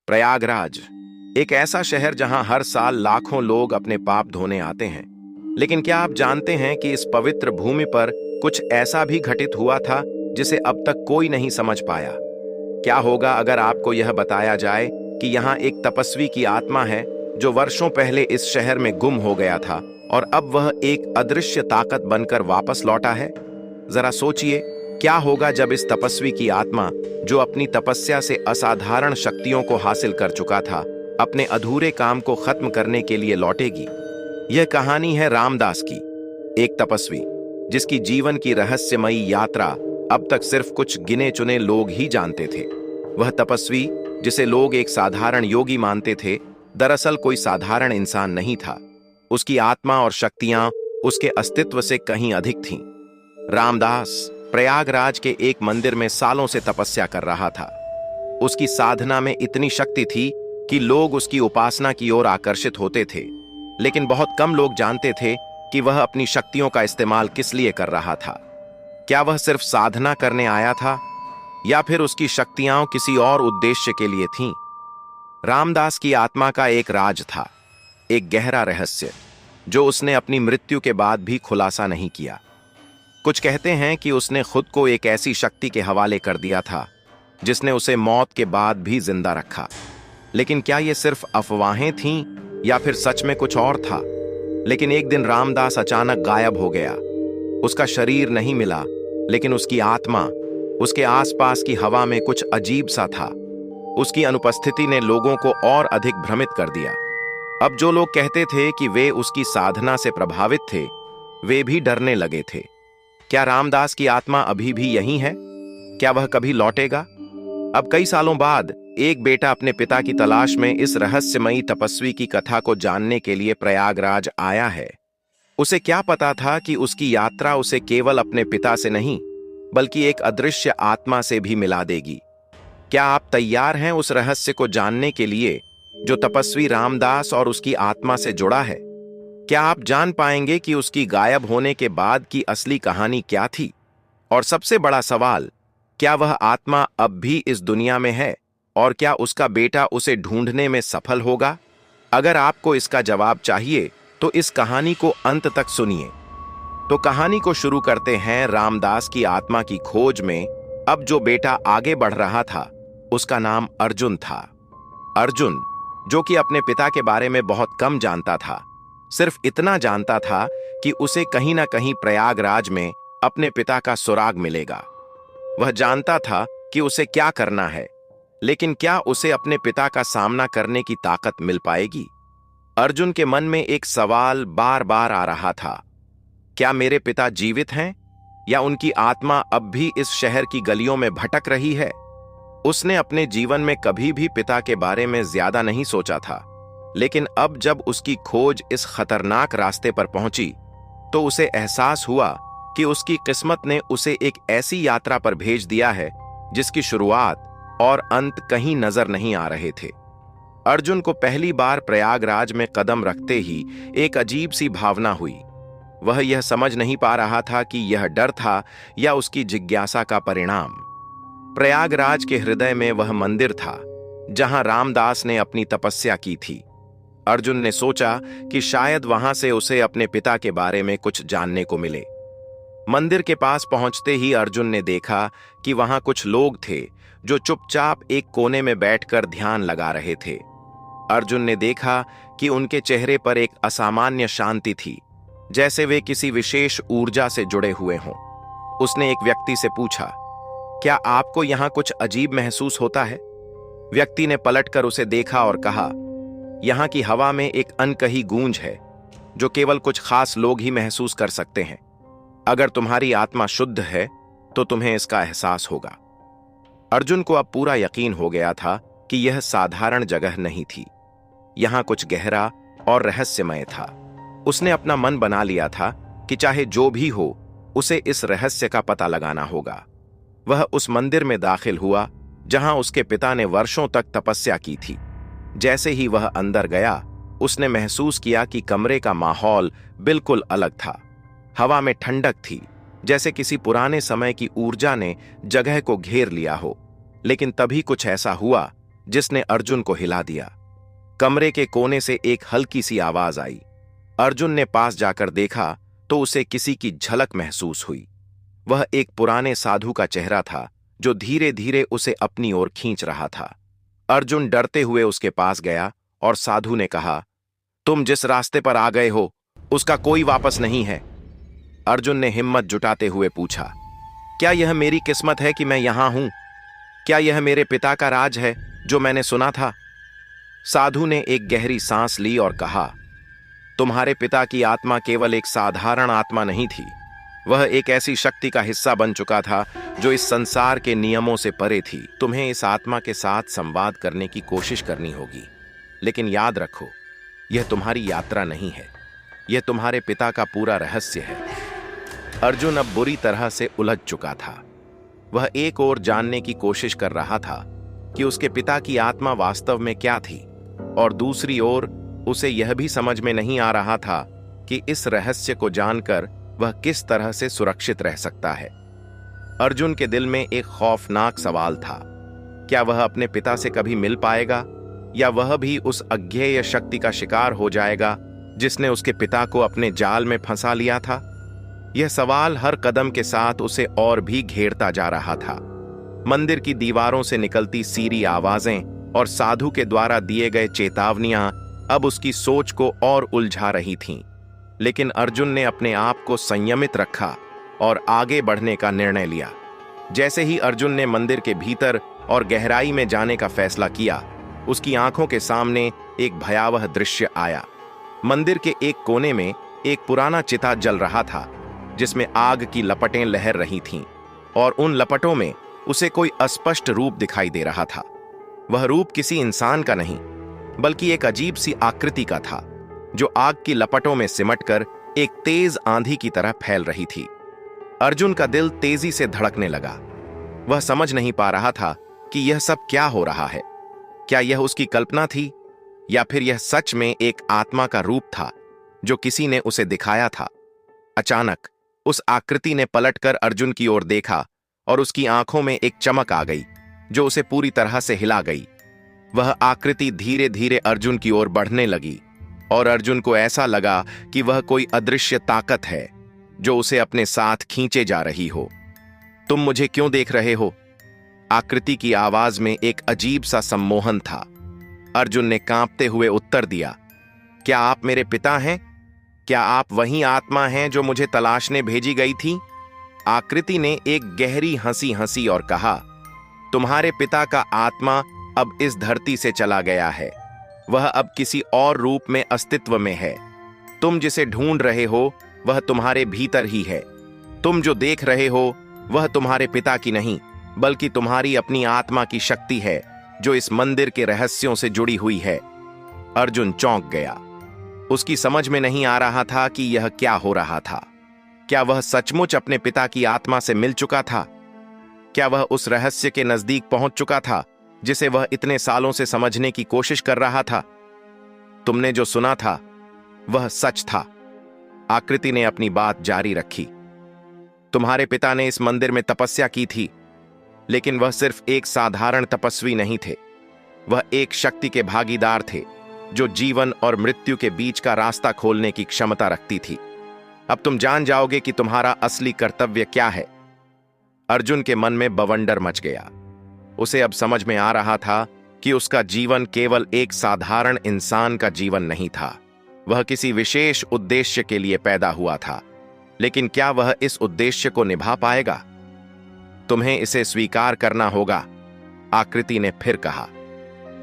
प्रयागराज एक ऐसा शहर जहां हर साल लाखों लोग अपने पाप धोने आते हैं। लेकिन क्या आप जानते हैं कि इस पवित्र भूमि पर कुछ ऐसा भी घटित हुआ था जिसे अब तक कोई नहीं समझ पाया? क्या होगा अगर आपको यह बताया जाए कि यहाँ एक तपस्वी की आत्मा है जो वर्षों पहले इस शहर में गुम हो गया था और अब वह एक अदृश्य ताकत बनकर वापस लौटा है? जरा सोचिए, क्या होगा जब इस तपस्वी की आत्मा, जो अपनी तपस्या से असाधारण शक्तियों को हासिल कर चुका था, अपने अधूरे काम को खत्म करने के लिए लौटेगी। यह कहानी है रामदास की, एक तपस्वी जिसकी जीवन की रहस्यमयी यात्रा अब तक सिर्फ कुछ गिने चुने लोग ही जानते थे। वह तपस्वी, जिसे लोग एक साधारण योगी मानते थे, दरअसल कोई साधारण इंसान नहीं था। उसकी आत्मा और शक्तियां उसके अस्तित्व से कहीं अधिक थीं। रामदास प्रयागराज के एक मंदिर में सालों से तपस्या कर रहा था। उसकी साधना में इतनी शक्ति थी कि लोग उसकी उपासना की ओर आकर्षित होते थे, लेकिन बहुत कम लोग जानते थे कि वह अपनी शक्तियों का इस्तेमाल किस लिए कर रहा था। क्या वह सिर्फ साधना करने आया था, या फिर उसकी शक्तियां किसी और उद्देश्य के लिए थीं? रामदास की आत्मा का एक राज था, एक गहरा रहस्य, जो उसने अपनी मृत्यु के बाद भी खुलासा नहीं किया। कुछ कहते हैं कि उसने खुद को एक ऐसी शक्ति के हवाले कर दिया था जिसने उसे मौत के बाद भी जिंदा रखा। लेकिन क्या ये सिर्फ अफवाहें थीं या फिर सच में कुछ और था? लेकिन एक दिन रामदास अचानक गायब हो गया। उसका शरीर नहीं मिला, लेकिन उसकी आत्मा, उसके आसपास की हवा में कुछ अजीब सा था। उसकी अनुपस्थिति ने लोगों को और अधिक भ्रमित कर दिया। अब जो लोग कहते थे कि वे उसकी साधना से प्रभावित थे, वे भी डरने लगे थे। क्या रामदास की आत्मा अभी भी यहीं है? क्या वह कभी लौटेगा? अब कई सालों बाद एक बेटा अपने पिता की तलाश में इस रहस्यमयी तपस्वी की कथा को जानने के लिए प्रयागराज आया है। उसे क्या पता था कि उसकी यात्रा उसे केवल अपने पिता से नहीं, बल्कि एक अदृश्य आत्मा से भी मिला देगी। क्या आप तैयार हैं उस रहस्य को जानने के लिए जो तपस्वी रामदास और उसकी आत्मा से जुड़ा है? क्या आप जान पाएंगे कि उसकी गायब होने के बाद की असली कहानी क्या थी? और सबसे बड़ा सवाल, क्या वह आत्मा अब भी इस दुनिया में है, और क्या उसका बेटा उसे ढूंढने में सफल होगा? अगर आपको इसका जवाब चाहिए तो इस कहानी को अंत तक सुनिए। तो कहानी को शुरू करते हैं रामदास की आत्मा की खोज में। अब जो बेटा आगे बढ़ रहा था, उसका नाम अर्जुन था। अर्जुन, जो कि अपने पिता के बारे में बहुत कम जानता था, सिर्फ इतना जानता था कि उसे कहीं ना कहीं प्रयागराज में अपने पिता का सुराग मिलेगा। वह जानता था कि उसे क्या करना है, लेकिन क्या उसे अपने पिता का सामना करने की ताकत मिल पाएगी? अर्जुन के मन में एक सवाल बार बार आ रहा था, क्या मेरे पिता जीवित हैं, या उनकी आत्मा अब भी इस शहर की गलियों में भटक रही है? उसने अपने जीवन में कभी भी पिता के बारे में ज्यादा नहीं सोचा था, लेकिन अब जब उसकी खोज इस खतरनाक रास्ते पर पहुंची, तो उसे एहसास हुआ कि उसकी किस्मत ने उसे एक ऐसी यात्रा पर भेज दिया है जिसकी शुरुआत और अंत कहीं नजर नहीं आ रहे थे। अर्जुन को पहली बार प्रयागराज में कदम रखते ही एक अजीब सी भावना हुई। वह यह समझ नहीं पा रहा था कि यह डर था या उसकी जिज्ञासा का परिणाम। प्रयागराज के हृदय में वह मंदिर था जहां रामदास ने अपनी तपस्या की थी। अर्जुन ने सोचा कि शायद वहां से उसे अपने पिता के बारे में कुछ जानने को मिले। मंदिर के पास पहुंचते ही अर्जुन ने देखा कि वहां कुछ लोग थे जो चुपचाप एक कोने में बैठकर ध्यान लगा रहे थे। अर्जुन ने देखा कि उनके चेहरे पर एक असामान्य शांति थी, जैसे वे किसी विशेष ऊर्जा से जुड़े हुए हों। उसने एक व्यक्ति से पूछा, क्या आपको यहां कुछ अजीब महसूस होता है? व्यक्ति ने पलटकर उसे देखा और कहा, यहां की हवा में एक अनकही गूंज है जो केवल कुछ खास लोग ही महसूस कर सकते हैं। अगर तुम्हारी आत्मा शुद्ध है तो तुम्हें इसका एहसास होगा। अर्जुन को अब पूरा यकीन हो गया था कि यह साधारण जगह नहीं थी, यहां कुछ गहरा और रहस्यमय था। उसने अपना मन बना लिया था कि चाहे जो भी हो, उसे इस रहस्य का पता लगाना होगा। वह उस मंदिर में दाखिल हुआ जहां उसके पिता ने वर्षों तक तपस्या की थी। जैसे ही वह अंदर गया, उसने महसूस किया कि कमरे का माहौल बिल्कुल अलग था। हवा में ठंडक थी, जैसे किसी पुराने समय की ऊर्जा ने जगह को घेर लिया हो। लेकिन तभी कुछ ऐसा हुआ जिसने अर्जुन को हिला दिया। कमरे के कोने से एक हल्की सी आवाज आई। अर्जुन ने पास जाकर देखा तो उसे किसी की झलक महसूस हुई। वह एक पुराने साधु का चेहरा था जो धीरे धीरे उसे अपनी ओर खींच रहा था। अर्जुन डरते हुए उसके पास गया और साधु ने कहा, तुम जिस रास्ते पर आ गए हो उसका कोई वापस नहीं है। अर्जुन ने हिम्मत जुटाते हुए पूछा, क्या यह मेरी किस्मत है कि मैं यहां हूं? क्या यह मेरे पिता का राज है जो मैंने सुना था? साधु ने एक गहरी सांस ली और कहा, तुम्हारे पिता की आत्मा केवल एक साधारण आत्मा नहीं थी। वह एक ऐसी शक्ति का हिस्सा बन चुका था जो इस संसार के नियमों से परे थी। तुम्हें इस आत्मा के साथ संवाद करने की कोशिश करनी होगी, लेकिन याद रखो, यह तुम्हारी यात्रा नहीं है, यह तुम्हारे पिता का पूरा रहस्य है। अर्जुन अब बुरी तरह से उलझ चुका था। वह एक ओर जानने की कोशिश कर रहा था कि उसके पिता की आत्मा वास्तव में क्या थी, और दूसरी ओर उसे यह भी समझ में नहीं आ रहा था कि इस रहस्य को जानकर वह किस तरह से सुरक्षित रह सकता है। अर्जुन के दिल में एक खौफनाक सवाल था। क्या वह अपने पिता से कभी मिल पाएगा, या वह भी उस अज्ञेय शक्ति का शिकार हो जाएगा जिसने उसके पिता को अपने जाल में फंसा लिया था? यह सवाल हर कदम के साथ उसे और भी घेरता जा रहा था। मंदिर की दीवारों से निकलती सीरी आवाजें और साधु के द्वारा दिए गए चेतावनियां अब उसकी सोच को और उलझा रही थीं। लेकिन अर्जुन ने अपने आप को संयमित रखा और आगे बढ़ने का निर्णय लिया। जैसे ही अर्जुन ने मंदिर के भीतर और गहराई में जाने का फैसला किया, उसकी आंखों के सामने एक भयावह दृश्य आया। मंदिर के एक कोने में एक पुराना चिता जल रहा था, जिसमें आग की लपटें लहर रही थीं, और उन लपटों में उसे कोई अस्पष्ट रूप दिखाई दे रहा था। वह रूप किसी इंसान का नहीं, बल्कि एक अजीब सी आकृति का था, जो आग की लपटों में सिमटकर एक तेज आंधी की तरह फैल रही थी। अर्जुन का दिल तेजी से धड़कने लगा। वह समझ नहीं पा रहा था कि यह सब क्या हो रहा है। क्या यह उसकी कल्पना थी, या फिर यह सच में एक आत्मा का रूप था जो किसी ने उसे दिखाया था? अचानक उस आकृति ने पलटकर अर्जुन की ओर देखा और उसकी आंखों में एक चमक आ गई जो उसे पूरी तरह से हिला गई। वह आकृति धीरे धीरे अर्जुन की ओर बढ़ने लगी, और अर्जुन को ऐसा लगा कि वह कोई अदृश्य ताकत है जो उसे अपने साथ खींचे जा रही हो। तुम मुझे क्यों देख रहे हो? आकृति की आवाज में एक अजीब सा सम्मोहन था। अर्जुन ने कांपते हुए उत्तर दिया, क्या आप मेरे पिता हैं? क्या आप वही आत्मा हैं जो मुझे तलाशने भेजी गई थी? आकृति ने एक गहरी हंसी हंसी और कहा, तुम्हारे पिता का आत्मा अब इस धरती से चला गया है। वह अब किसी और रूप में अस्तित्व में है। तुम जिसे ढूंढ रहे हो वह तुम्हारे भीतर ही है। तुम जो देख रहे हो वह तुम्हारे पिता की नहीं, बल्कि तुम्हारी अपनी आत्मा की शक्ति है जो इस मंदिर के रहस्यों से जुड़ी हुई है। अर्जुन चौंक गया। उसकी समझ में नहीं आ रहा था कि यह क्या हो रहा था। क्या वह सचमुच अपने पिता की आत्मा से मिल चुका था? क्या वह उस रहस्य के नजदीक पहुंच चुका था जिसे वह इतने सालों से समझने की कोशिश कर रहा था? तुमने जो सुना था वह सच था। आकृति ने अपनी बात जारी रखी। तुम्हारे पिता ने इस मंदिर में तपस्या की थी, लेकिन वह सिर्फ एक साधारण तपस्वी नहीं थे। वह एक शक्ति के भागीदार थे जो जीवन और मृत्यु के बीच का रास्ता खोलने की क्षमता रखती थी। अब तुम जान जाओगे कि तुम्हारा असली कर्तव्य क्या है। अर्जुन के मन में बवंडर मच गया। उसे अब समझ में आ रहा था कि उसका जीवन केवल एक साधारण इंसान का जीवन नहीं था। वह किसी विशेष उद्देश्य के लिए पैदा हुआ था। लेकिन क्या वह इस उद्देश्य को निभा पाएगा? तुम्हें इसे स्वीकार करना होगा, आकृति ने फिर कहा।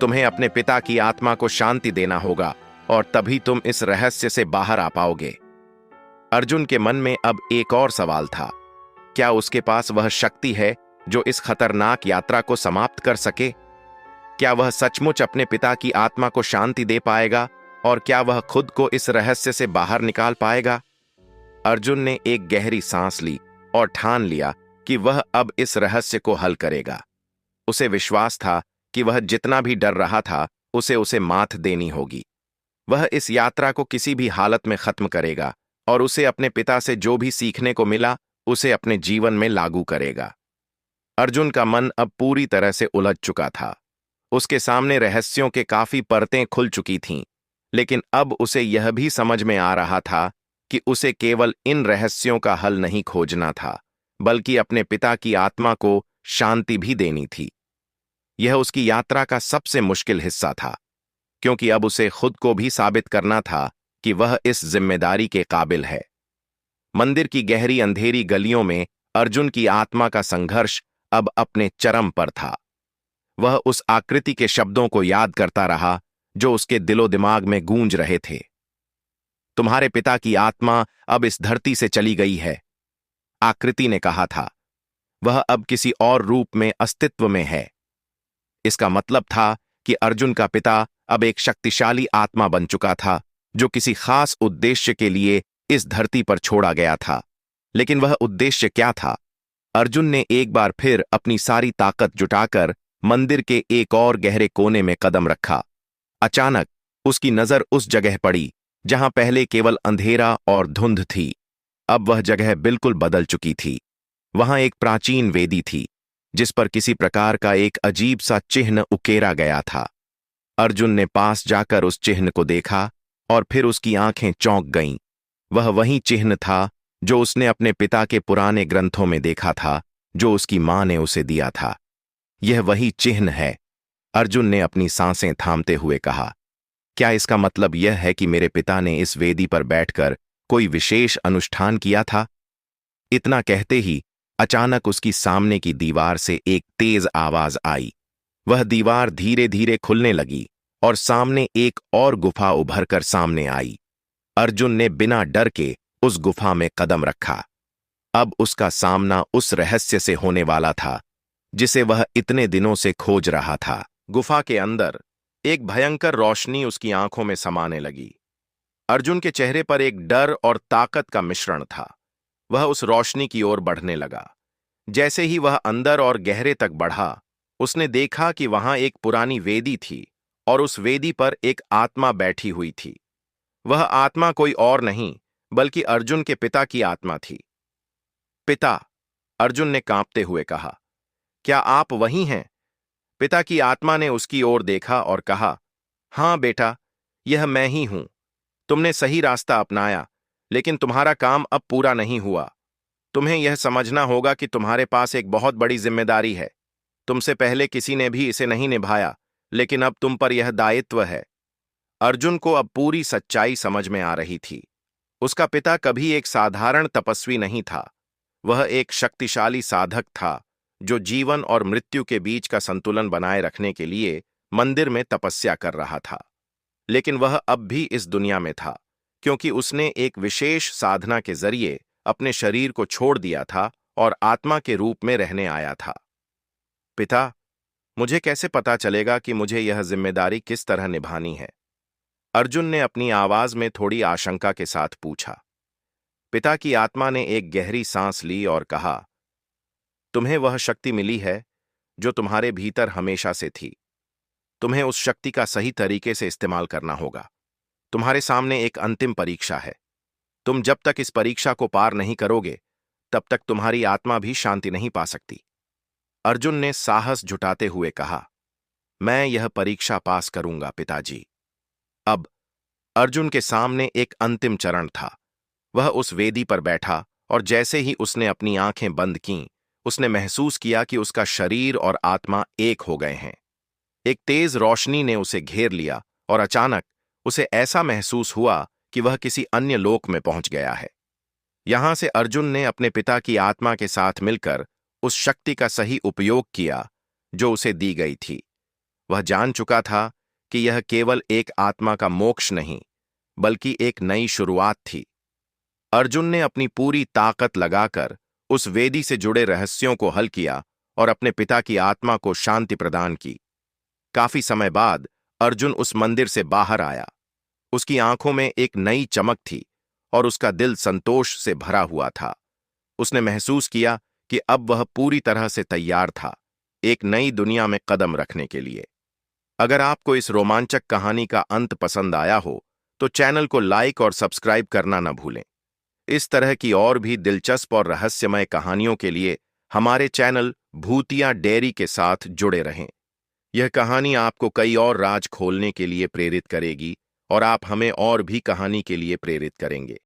तुम्हें अपने पिता की आत्मा को शांति देना होगा, और तभी तुम इस रहस्य से बाहर आ पाओगे। अर्जुन के मन में अब एक और सवाल था। क्या उसके पास वह शक्ति है जो इस खतरनाक यात्रा को समाप्त कर सके? क्या वह सचमुच अपने पिता की आत्मा को शांति दे पाएगा, और क्या वह खुद को इस रहस्य से बाहर निकाल पाएगा? अर्जुन ने एक गहरी सांस ली और ठान लिया कि वह अब इस रहस्य को हल करेगा। उसे विश्वास था कि वह जितना भी डर रहा था उसे मात देनी होगी। वह इस यात्रा को किसी भी हालत में खत्म करेगा, और उसे अपने पिता से जो भी सीखने को मिला उसे अपने जीवन में लागू करेगा। अर्जुन का मन अब पूरी तरह से उलझ चुका था। उसके सामने रहस्यों के काफी परतें खुल चुकी थीं, लेकिन अब उसे यह भी समझ में आ रहा था कि उसे केवल इन रहस्यों का हल नहीं खोजना था, बल्कि अपने पिता की आत्मा को शांति भी देनी थी। यह उसकी यात्रा का सबसे मुश्किल हिस्सा था, क्योंकि अब उसे खुद को भी साबित करना था कि वह इस जिम्मेदारी के काबिल है। मंदिर की गहरी अंधेरी गलियों में अर्जुन की आत्मा का संघर्ष अब अपने चरम पर था। वह उस आकृति के शब्दों को याद करता रहा जो उसके दिलो दिमाग में गूंज रहे थे। तुम्हारे पिता की आत्मा अब इस धरती से चली गई है, आकृति ने कहा था। वह अब किसी और रूप में अस्तित्व में है। इसका मतलब था कि अर्जुन का पिता अब एक शक्तिशाली आत्मा बन चुका था, जो किसी खास उद्देश्य के लिए इस धरती पर छोड़ा गया था। लेकिन वह उद्देश्य क्या था? अर्जुन ने एक बार फिर अपनी सारी ताकत जुटाकर मंदिर के एक और गहरे कोने में कदम रखा। अचानक उसकी नजर उस जगह पड़ी जहां पहले केवल अंधेरा और धुंध थी। अब वह जगह बिल्कुल बदल चुकी थी। वहां एक प्राचीन वेदी थी, जिस पर किसी प्रकार का एक अजीब सा चिन्ह उकेरा गया था। अर्जुन ने पास जाकर उस चिन्ह को देखा और फिर उसकी आंखें चौंक गईं। वह वही चिन्ह था जो उसने अपने पिता के पुराने ग्रंथों में देखा था, जो उसकी मां ने उसे दिया था। यह वही चिन्ह है, अर्जुन ने अपनी सांसें थामते हुए कहा। क्या इसका मतलब यह है कि मेरे पिता ने इस वेदी पर बैठकर कोई विशेष अनुष्ठान किया था? इतना कहते ही अचानक उसकी सामने की दीवार से एक तेज आवाज आई। वह दीवार धीरे धीरे खुलने लगी और सामने एक और गुफा उभरकर सामने आई। अर्जुन ने बिना डर के उस गुफा में कदम रखा। अब उसका सामना उस रहस्य से होने वाला था जिसे वह इतने दिनों से खोज रहा था। गुफा के अंदर एक भयंकर रोशनी उसकी आंखों में समाने लगी। अर्जुन के चेहरे पर एक डर और ताकत का मिश्रण था। वह उस रोशनी की ओर बढ़ने लगा। जैसे ही वह अंदर और गहरे तक बढ़ा, उसने देखा कि वहां एक पुरानी वेदी थी और उस वेदी पर एक आत्मा बैठी हुई थी। वह आत्मा कोई और नहीं बल्कि अर्जुन के पिता की आत्मा थी। पिता, अर्जुन ने कांपते हुए कहा, क्या आप वही हैं? पिता की आत्मा ने उसकी ओर देखा और कहा, हां बेटा, यह मैं ही हूं। तुमने सही रास्ता अपनाया, लेकिन तुम्हारा काम अब पूरा नहीं हुआ। तुम्हें यह समझना होगा कि तुम्हारे पास एक बहुत बड़ी जिम्मेदारी है। तुमसे पहले किसी ने भी इसे नहीं निभाया, लेकिन अब तुम पर यह दायित्व है। अर्जुन को अब पूरी सच्चाई समझ में आ रही थी। उसका पिता कभी एक साधारण तपस्वी नहीं था। वह एक शक्तिशाली साधक था जो जीवन और मृत्यु के बीच का संतुलन बनाए रखने के लिए मंदिर में तपस्या कर रहा था। लेकिन वह अब भी इस दुनिया में था, क्योंकि उसने एक विशेष साधना के जरिए अपने शरीर को छोड़ दिया था और आत्मा के रूप में रहने आया था। पिता, मुझे कैसे पता चलेगा कि मुझे यह जिम्मेदारी किस तरह निभानी है? अर्जुन ने अपनी आवाज में थोड़ी आशंका के साथ पूछा। पिता की आत्मा ने एक गहरी सांस ली और कहा, तुम्हें वह शक्ति मिली है जो तुम्हारे भीतर हमेशा से थी। तुम्हें उस शक्ति का सही तरीके से इस्तेमाल करना होगा। तुम्हारे सामने एक अंतिम परीक्षा है। तुम जब तक इस परीक्षा को पार नहीं करोगे, तब तक तुम्हारी आत्मा भी शांति नहीं पा सकती। अर्जुन ने साहस जुटाते हुए कहा, मैं यह परीक्षा पास करूंगा पिताजी। अब अर्जुन के सामने एक अंतिम चरण था। वह उस वेदी पर बैठा और जैसे ही उसने अपनी आंखें बंद कीं, उसने महसूस किया कि उसका शरीर और आत्मा एक हो गए हैं। एक तेज रोशनी ने उसे घेर लिया और अचानक उसे ऐसा महसूस हुआ कि वह किसी अन्य लोक में पहुंच गया है। यहां से अर्जुन ने अपने पिता की आत्मा के साथ मिलकर उस शक्ति का सही उपयोग किया जो उसे दी गई थी। वह जान चुका था कि यह केवल एक आत्मा का मोक्ष नहीं, बल्कि एक नई शुरुआत थी। अर्जुन ने अपनी पूरी ताकत लगाकर उस वेदी से जुड़े रहस्यों को हल किया और अपने पिता की आत्मा को शांति प्रदान की। काफी समय बाद अर्जुन उस मंदिर से बाहर आया। उसकी आंखों में एक नई चमक थी और उसका दिल संतोष से भरा हुआ था। उसने महसूस किया कि अब वह पूरी तरह से तैयार था एक नई दुनिया में कदम रखने के लिए। अगर आपको इस रोमांचक कहानी का अंत पसंद आया हो, तो चैनल को लाइक और सब्सक्राइब करना न भूलें। इस तरह की और भी दिलचस्प और रहस्यमय कहानियों के लिए हमारे चैनल भूतिया डेयरी के साथ जुड़े रहें। यह कहानी आपको कई और राज खोलने के लिए प्रेरित करेगी और आप हमें और भी कहानी के लिए प्रेरित करेंगे।